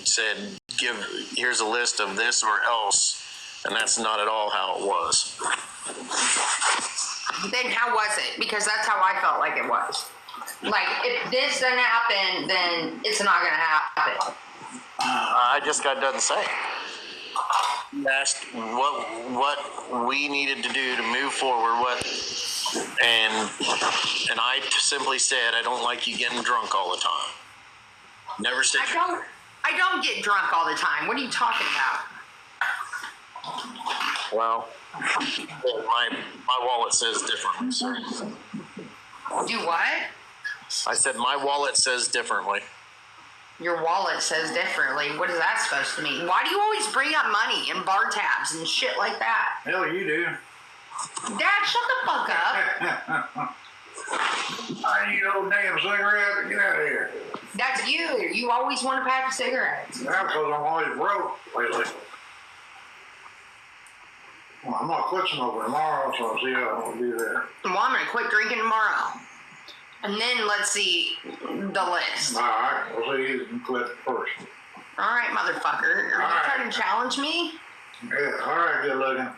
said, here's a list of this or else, and that's not at all how it was. Then how was it? Because that's how I felt like it was. Like, if this doesn't happen, then it's not going to happen. I just got done saying. Asked what we needed to do to move forward, and I simply said, I don't like you getting drunk all the time. Never said. I don't get drunk all the time. What are you talking about? Well, my wallet says differently, sir. Do what? I said my wallet says differently. Your wallet says differently. What is that supposed to mean? Why do you always bring up money and bar tabs and shit like that? Hell, you do. Dad, shut the fuck up. I need no damn cigarette. Get out of here. That's you. You always want a pack of cigarettes. That's because I'm always broke lately. Well, I'm going to quit smoking tomorrow, so I'll see how I'll do there. Well, I'm going to quit drinking tomorrow. And then let's see the list. All right, we'll see you can quit first. All right, motherfucker. Are you trying to challenge me? Yeah, all right, good looking.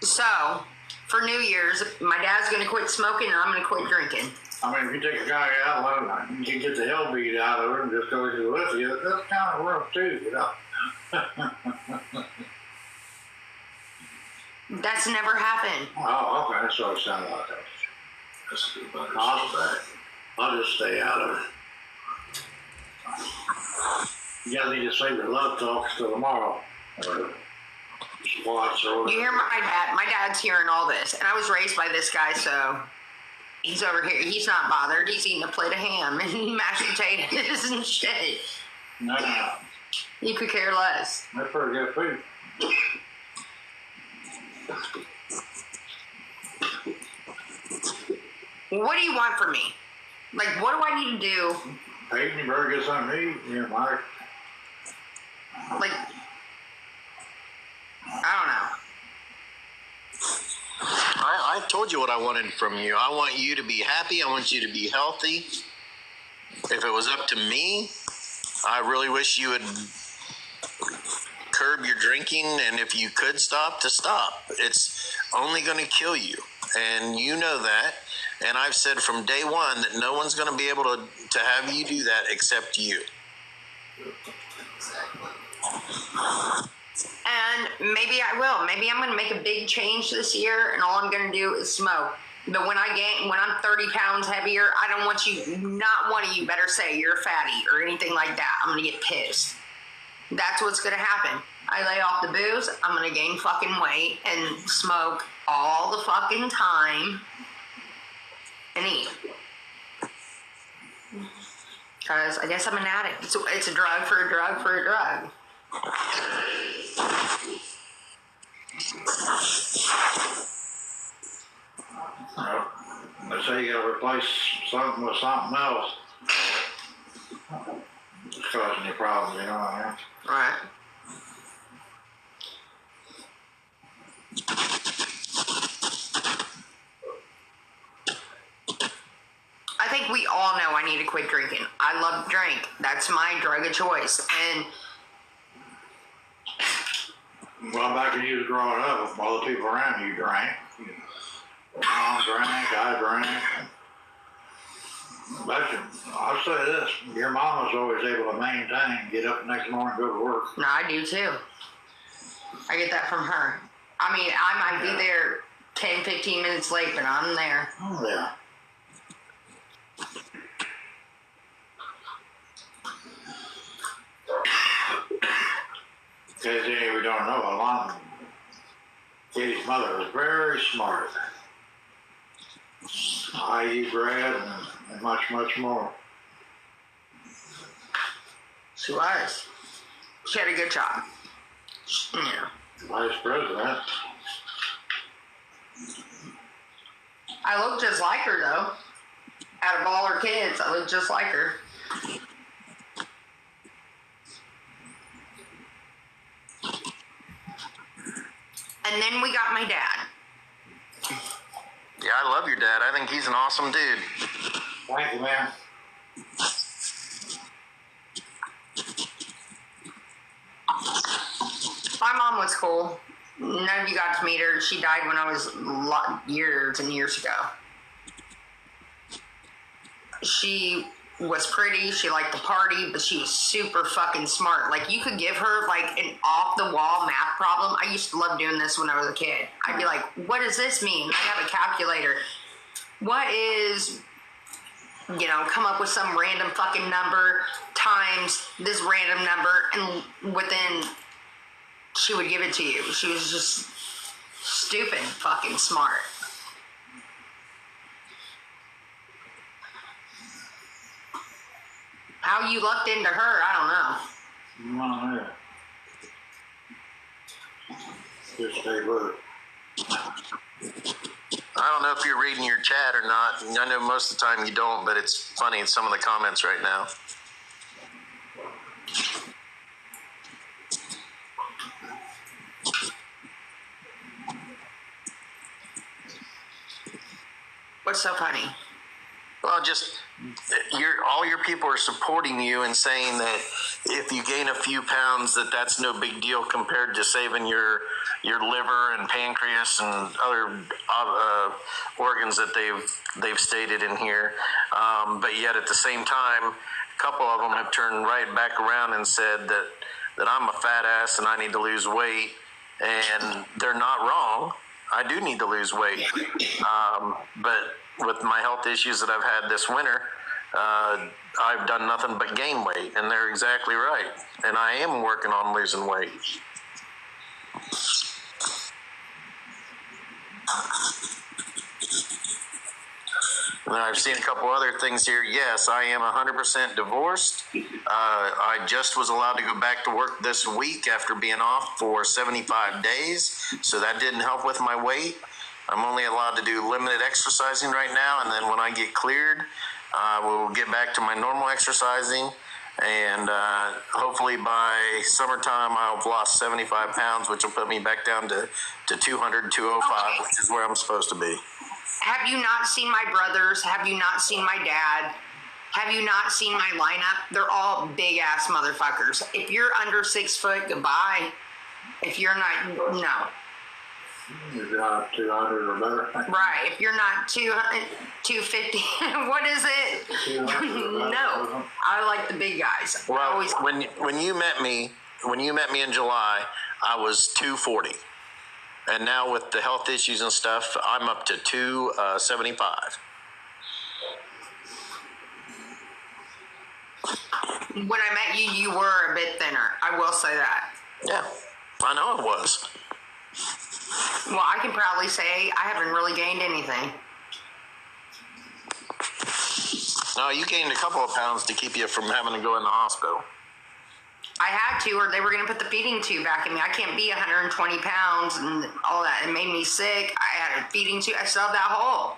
So, for New Year's, my dad's going to quit smoking and I'm going to quit drinking. I mean, if you take a guy out, well, you can get the hell beat out of him just because he's with you. That's kind of rough, too, you know. That's never happened. Oh, okay, so it sounded like that. That's good, buddy. I'll just stay out of it. You gotta need to save your love talks till tomorrow. Squats or You hear my dad? My dad's hearing all this. And I was raised by this guy, so he's over here. He's not bothered. He's eating a plate of ham and mashed potatoes and shit. No. You could care less. That's pretty good food. What do you want from me? Like, what do I need to do? Peyton, you better get something to eat. Yeah, Mike. Like, I don't know. I told you what I wanted from you. I want you to be happy. I want you to be healthy. If it was up to me, I really wish you would curb your drinking, and if you could stop, to stop. It's only going to kill you, and you know that. And I've said from day one that no one's going to be able to have you do that except you. And maybe I will. Maybe I'm going to make a big change this year, and all I'm going to do is smoke. But when I'm 30 pounds heavier, I don't want you, not one of you better say you're fatty or anything like that. I'm going to get pissed. That's what's going to happen. I lay off the booze, I'm going to gain fucking weight and smoke all the fucking time and eat. Because I guess I'm an addict. It's a drug for a drug for a drug. Well, they say you gotta replace something with something else. It's causing you problems, you know what I mean? Right. I think we all know I need to quit drinking. I love to drink. That's my drug of choice. And Well, back when you was growing up, all the people around you drank. Mom drank, I drank. But I'll say this, your mom was always able to maintain, get up the next morning and go to work. no, I do too. I get that from her. I mean, I might be there 10, 15 minutes late, but I'm there. Oh, yeah. In case any of you don't know, Alon, Katie's mother was very smart. IU grad and much, much more. She was. She had a good job. Yeah. Vice president. I look just like her, though. Out of all her kids, I look just like her. And then we got my dad. Yeah, I love your dad. I think he's an awesome dude. Thank you, man. My mom was cool. None of you got to meet her. She died when I was years and years ago. She was pretty. She liked to party, but she was super fucking smart. Like, you could give her like an off the wall math problem. I used to love doing this when I was a kid. I'd be like, what does this mean? I have a calculator. What is, come up with some random fucking number times this random number, and within, she would give it to you. She was just stupid fucking smart. How you lucked into her, I don't know. No, yeah. Just stay with it. I don't know if you're reading your chat or not. I know most of the time you don't, but it's funny in some of the comments right now. What's so funny? Well, just all your people are supporting you and saying that if you gain a few pounds, that's no big deal compared to saving your liver and pancreas and other organs that they've stated in here. But yet at the same time, a couple of them have turned right back around and said that I'm a fat ass and I need to lose weight, and they're not wrong. I do need to lose weight, but with my health issues that I've had this winter, I've done nothing but gain weight, and they're exactly right. And I am working on losing weight. And I've seen a couple other things here. Yes, I am 100% divorced. I just was allowed to go back to work this week after being off for 75 days, so that didn't help with my weight. I'm only allowed to do limited exercising right now, and then when I get cleared, we'll get back to my normal exercising, and hopefully by summertime I'll have lost 75 pounds, which will put me back down to 200, 205, Okay. which is where I'm supposed to be. Have you not seen my brothers? Have you not seen my dad? Have you not seen my lineup? They're all big ass motherfuckers. If you're under 6 foot, goodbye. If you're not, no. You're not 200 or better. Right. If you're not 200, 250, what is it? 200 or better. No. I like the big guys. I Well, always, when you met me in July, I was 240. And now with the health issues and stuff, I'm up to 275. when I met you, you were a bit thinner. I will say that. Yeah, I know it was. Well, I can proudly say I haven't really gained anything. No, you gained a couple of pounds to keep you from having to go in the hospital. I had to, or they were going to put the feeding tube back in me. I can't be 120 pounds and all that. It made me sick. I had a feeding tube. I still have that hole.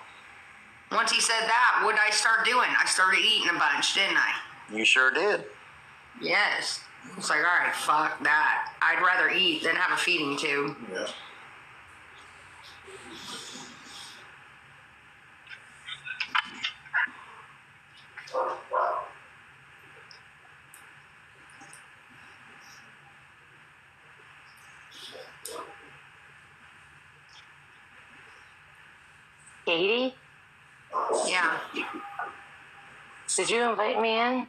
Once he said that, what did I start doing? I started eating a bunch, didn't I? You sure did. Yes. It's like, all right, fuck that. I'd rather eat than have a feeding tube. Yeah. Katie, Yeah. did you invite me in?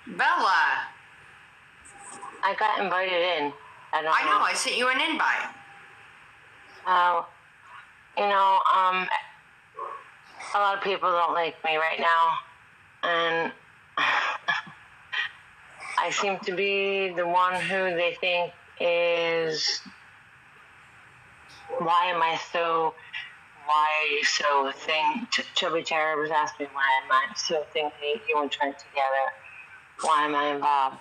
Bella, I got invited in. I don't I know, I sent you an invite. A lot of people don't like me right now, and I seem to be the one who they think is. Why are you so Chubby Terror was asking me why am I so thinking you and Trent together? Why am I involved?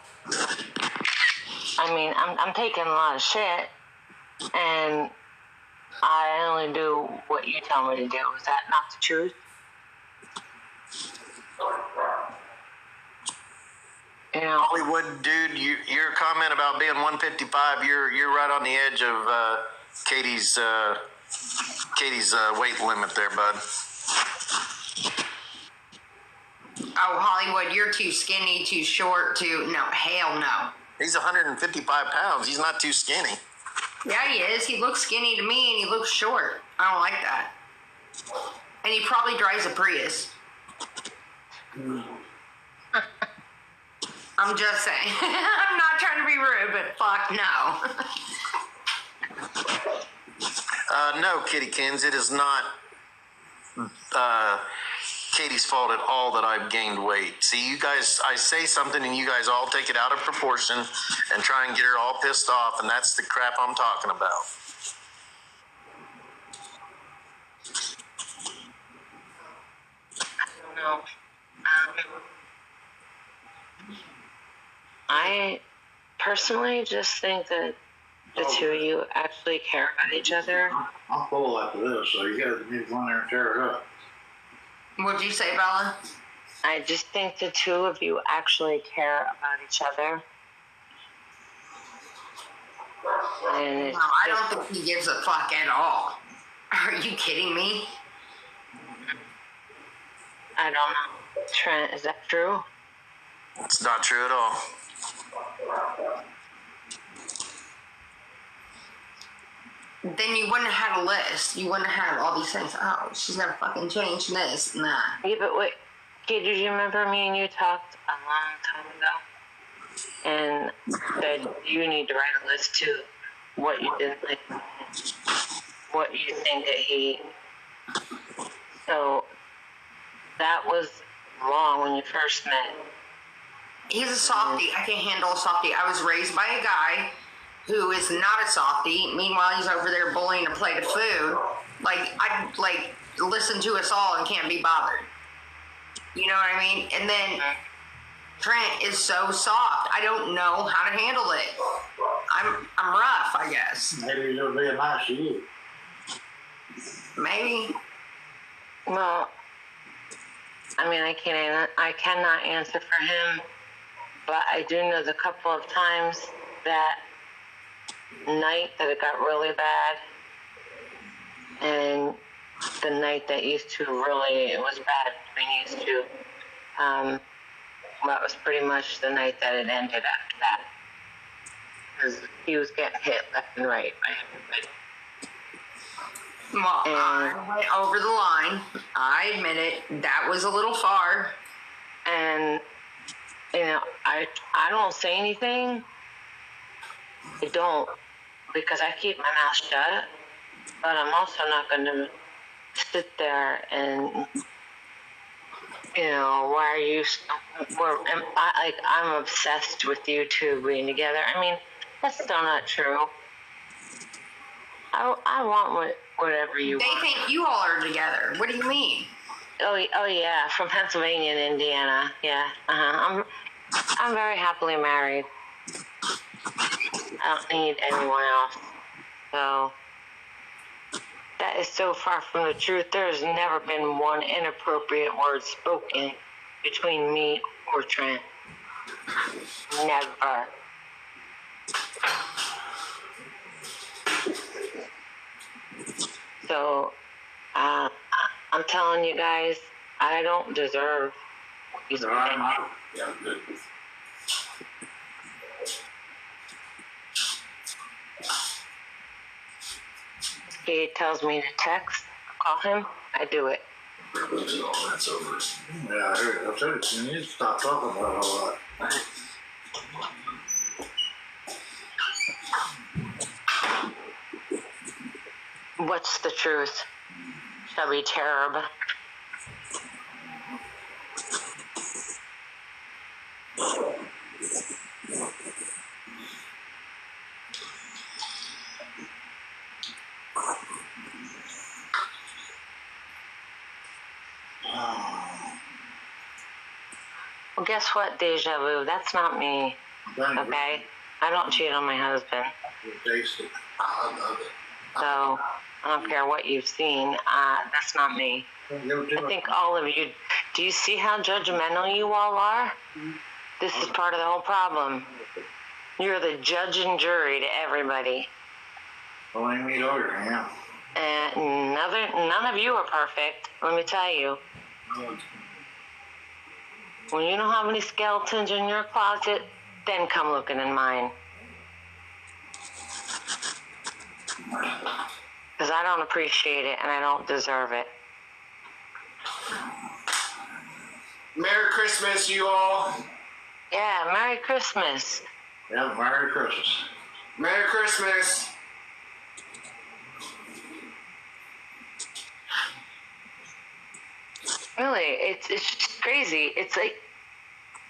I mean, I'm taking a lot of shit, and I only do what you tell me to do. Is that not the truth? You know, Hollywood, dude, your comment about being 155, you're right on the edge of Katie's Katie's weight limit there, bud. Oh, Hollywood, you're too skinny, too short, no, hell no. He's 155 pounds. He's not too skinny. Yeah, he is. He looks skinny to me and he looks short. I don't like that. And he probably drives a Prius. I'm just saying. I'm not trying to be rude, but fuck no. No, Kittykins, it is not Katie's fault at all that I've gained weight. See, you guys, I say something and you guys all take it out of proportion and try and get her all pissed off, and that's the crap I'm talking about. No. I personally just think that the two of you actually care about each other. I'm full after this, so you guys need to go in there and tear it up. What'd you say, Bella? I just think the two of you actually care about each other. And it's No, I just, don't think he gives a fuck at all. Are you kidding me? I don't know. Trent, is that true? It's not true at all. Then you wouldn't have had a list. You wouldn't have had all these things. Oh, she's gonna fucking change this and that. Yeah, but wait. Kate, did you remember me and you talked a long time ago? And said you need to write a list too. What you didn't like. What you think that he... So, that was wrong when you first met. He's a softie. I can't handle a softie. I was raised by a guy who is not a softie. Meanwhile, he's over there bullying a plate of food. I listen to us all and can't be bothered. You know what I mean? And then Trent is so soft. I don't know how to handle it. I'm rough, I guess. Maybe it'll be a nice to you. Maybe. Well, I mean, I cannot answer for him, but I do know the couple of times that night that it got really bad, and the night that used to really, it was bad between used to, that was pretty much the night that it ended after that. Because he was getting hit left and right by everybody. Well, I went over the line. I admit it. That was a little far. And, you know, I don't say anything. I don't, because I keep my mouth shut. But I'm also not going to sit there and, you know, why are you, I'm obsessed with you two being together. I mean, that's still not true. I want whatever you want. They think you all are together. What do you mean? Oh yeah, from Pennsylvania and Indiana. Yeah, I'm very happily married. I don't need anyone else. So that is so far from the truth. There has never been one inappropriate word spoken between me or Trent. Never. So, I'm telling you guys, I don't deserve these All right, Mike? Yeah, good. He tells me to text, call him, I do it. Yeah, I heard it. I said it. You need to stop talking about all that. What's the truth? Chubby cherub. Well, guess what, Deja Vu? That's not me, okay? I don't cheat on my husband. Tasty. I love it. So, I don't care what you've seen. That's not me. I think all of you, do you see how judgmental you all are? This is part of the whole problem. You're the judge and jury to everybody. Well, ain't me over, yeah. And none of you are perfect, let me tell you. When you don't have any skeletons in your closet, then come looking in mine. Because I don't appreciate it and I don't deserve it. Merry Christmas, you all. Yeah, Merry Christmas. Yeah, Merry Christmas. Merry Christmas. Really, it's just crazy. It's like,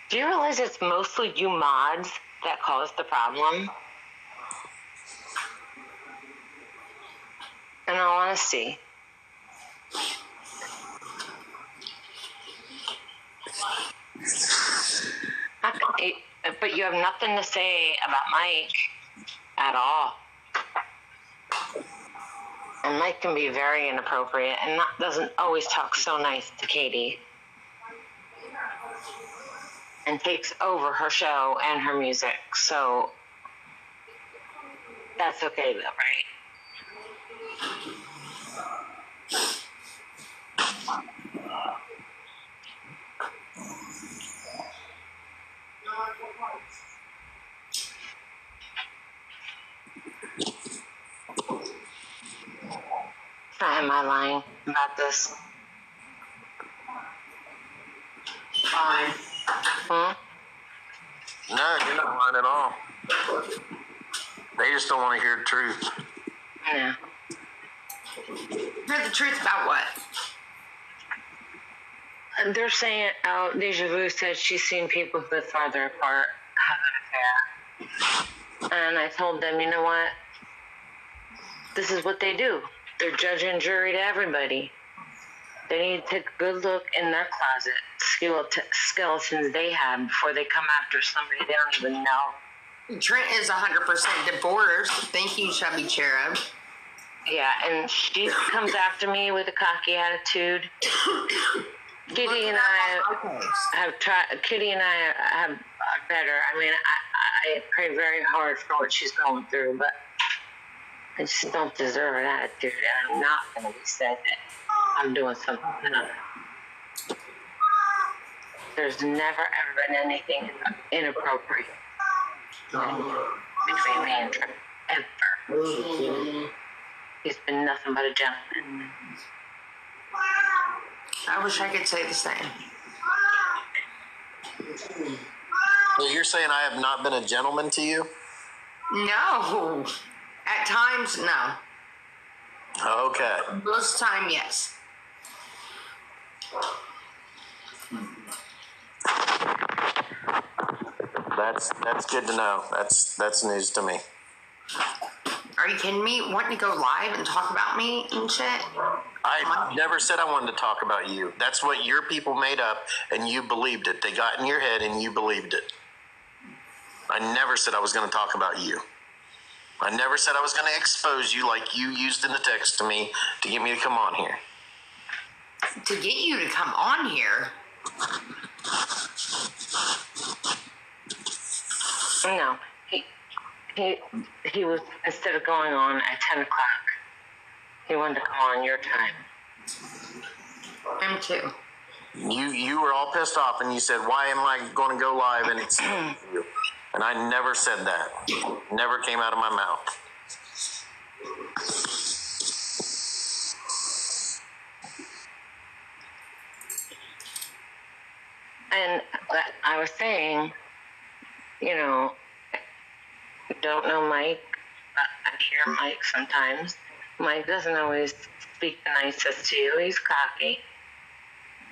do you realize it's mostly you mods that cause the problem? In all honesty. But you have nothing to say about Mike at all. And Mike can be very inappropriate and doesn't always talk so nice to Katie. And takes over her show and her music. So that's okay though, right? Am I lying about this? Fine. Hmm? No, you're not lying at all. They just don't want to hear the truth. Yeah. Hear the truth about what? They're saying, Deja Vu said she's seen people who live farther apart have an affair. And I told them, you know what? This is what they do. They're judge and jury to everybody. They need to take a good look in their closet, skeletons they have before they come after somebody they don't even know. Trent is 100% divorced. Thank you, Chubby Cherub. Yeah, and she comes after me with a cocky attitude. Kitty and I have tried. Kitty and I are better. I mean, I pray very hard for what she's going through, but I just don't deserve an attitude. And I'm not going to be said that I'm doing something. There's never ever been anything inappropriate between me and Trent, ever. He's been nothing but a gentleman. I wish I could say the same. So you're saying I have not been a gentleman to you? No. At times, no. Okay. Most time, yes. That's good to know. That's news to me. Are you kidding me? Wanting to go live and talk about me and shit? I never said I wanted to talk about you. That's what your people made up, and you believed it. They got in your head, and you believed it. I never said I was going to talk about you. I never said I was going to expose you like you used in the text to me to get me to come on here. To get you to come on here? No, he was, instead of going on at 10 o'clock, he wanted to come on your time. Him too. You were all pissed off, and you said, why am I going to go live and it's you? And I never said that. Never came out of my mouth. And I was saying, you know, I don't know Mike. I hear Mike sometimes. Mike doesn't always speak the nicest to you. He's cocky.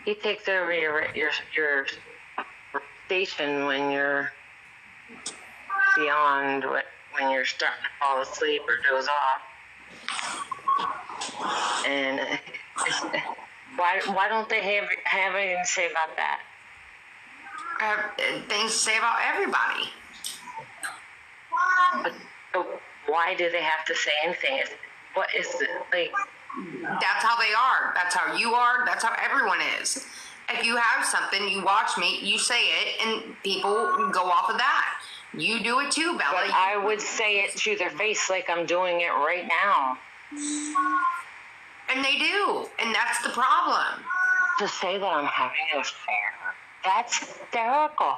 He takes over your station when you're beyond when you're starting to fall asleep or doze off. And why don't they have anything to say about that? I have things to say about everybody. But why do they have to say anything? What is it like? That's how they are. That's how you are. That's how everyone is. If you have something, you watch me, you say it, and people go off of that. You do it too, Bella. But I would say it to their face like I'm doing it right now. And they do. And that's the problem. To say that I'm having an affair, that's hysterical.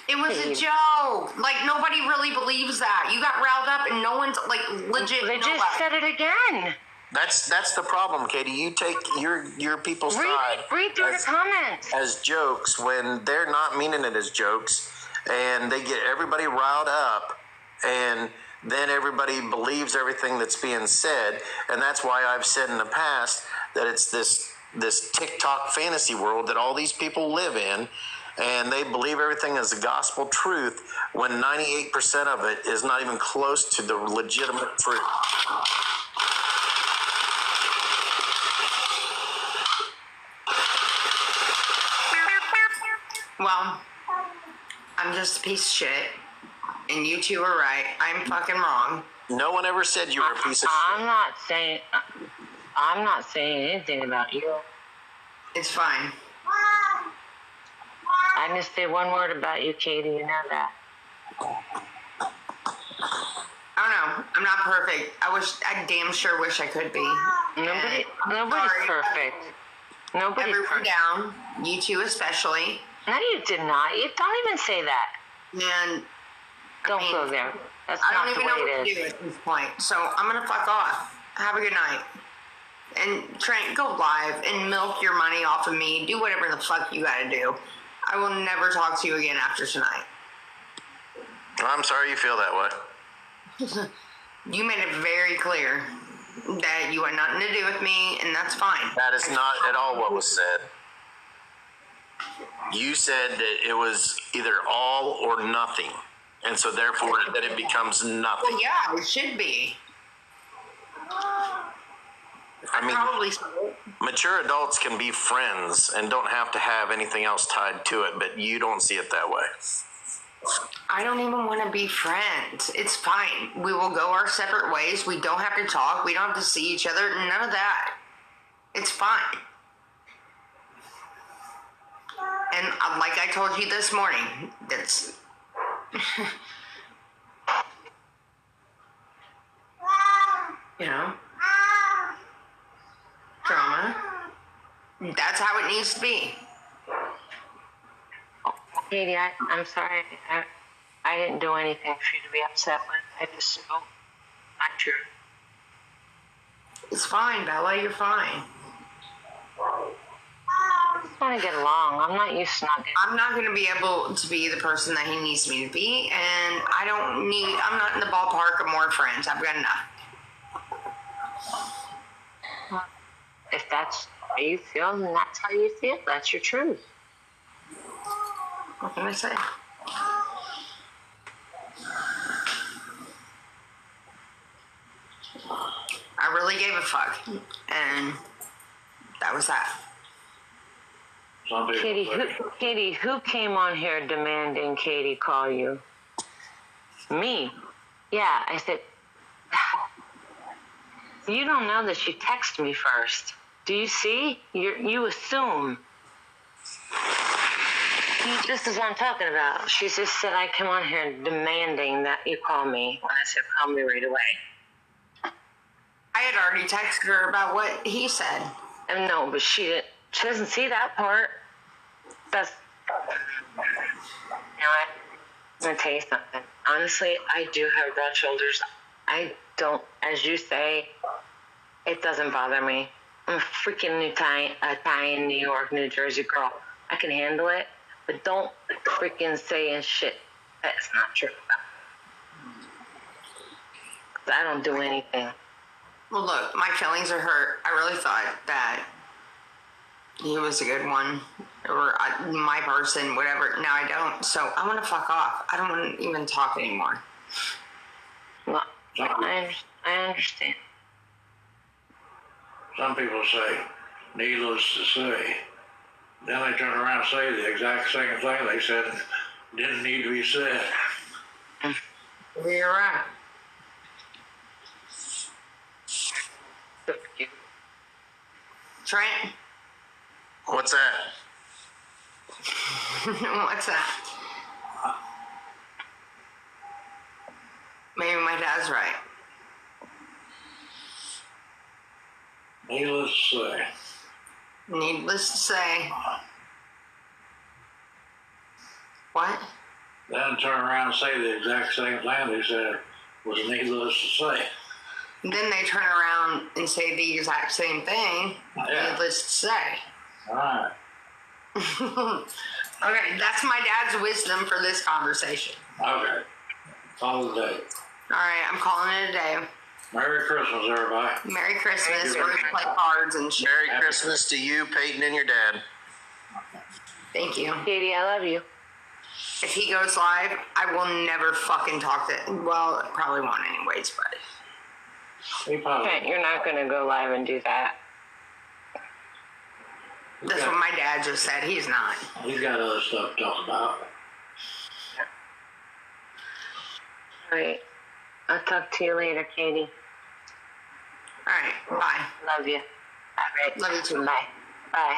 It was a joke. Like, nobody really believes that. You got riled up and no one's, like, legit. They just nobody. said it again. That's the problem, Katie. You take your people's side Read through the comments. as jokes when they're not meaning it as jokes, and they get everybody riled up, and then everybody believes everything that's being said, and that's why I've said in the past that it's this TikTok fantasy world that all these people live in, and they believe everything is the gospel truth when 98% of it is not even close to the legitimate truth. Well, I'm just a piece of shit. And you two are right. I'm fucking wrong. No one ever said you were a piece of I'm shit. not saying anything about you. It's fine. I didn't say one word about you, Katie. You know that. I don't know. I'm not perfect. I damn sure wish I could be. Nobody's sorry. perfect. Nobody's Everyone perfect. down. You two especially. No, you did not. You don't even say that. And Don't mean, go there. That's I not don't the even know way what it to is. do at this point. So I'm going to fuck off. Have a good night. And Trent, go live and milk your money off of me. Do whatever the fuck you got to do. I will never talk to you again after tonight. I'm sorry you feel that way. You made it very clear that you had nothing to do with me, and that's fine. That is not at all what was said. You said that it was either all or nothing, and so therefore that it becomes nothing. Well, yeah, it should be. I mean, Probably so. mature adults can be friends and don't have to have anything else tied to it, but you don't see it that way. I don't even want to be friends. It's fine. We will go our separate ways. We don't have to talk. We don't have to see each other. None of that. It's fine. And like I told you this morning, that's you know, drama. That's how it needs to be. Katie, I'm sorry. I didn't do anything for you to be upset with. I just spoke not true. It's fine, Bella. You're fine. I just want to get along. I'm not used to not getting I'm not going to be able to be the person that he needs me to be, and I'm not in the ballpark of more friends. I've got enough. If that's how you feel, then that's how you feel. That's your truth. What can I say? I really gave a fuck, and that was that. Some people say, Katie, who came on here demanding Katie call you? Me. Yeah, I said, you don't know that she texted me first. Do you see? You assume. This is what I'm talking about. She just said I come on here demanding that you call me. And I said, call me right away. I had already texted her about what he said. And no, but she doesn't see that part. That's, you know what? I'm going to tell you something. Honestly, I do have broad shoulders. I don't, as you say, it doesn't bother me. I'm a freaking Italian, New York, New Jersey girl. I can handle it, but don't freaking say shit that's not true. I don't do anything. Well, look, my feelings are hurt. I really thought that he was a good one, or my person, whatever. Now I don't, so I want to fuck off. I don't want to even talk anymore. Well, I understand. some people say, needless to say. Then they turn around and say the exact same thing they said didn't need to be said. You're right. Trent, What's that? what's that? Maybe my dad's right. Needless to say. Needless to say. What? Then turn around and say the exact same thing they said was needless to say. Then they turn around and say the exact same thing. Yeah. Needless to say. All right. Okay, that's my dad's wisdom for this conversation. Okay. Call it a day. All right, I'm calling it a day. Merry Christmas, everybody. Merry Christmas. Thank you. We're gonna play cards and shit. Merry Christmas to you, Peyton, and your dad. Thank you. Katie, I love you. If he goes live, I will never fucking talk to. Well, probably won't anyways, but He probably, Trent, you're not gonna go live and do that. that's what my dad just said. He's not. he's got other stuff to talk about. All right. I'll talk to you later, Katie. All right, bye. Love you. All right. Love you too. Bye. Bye.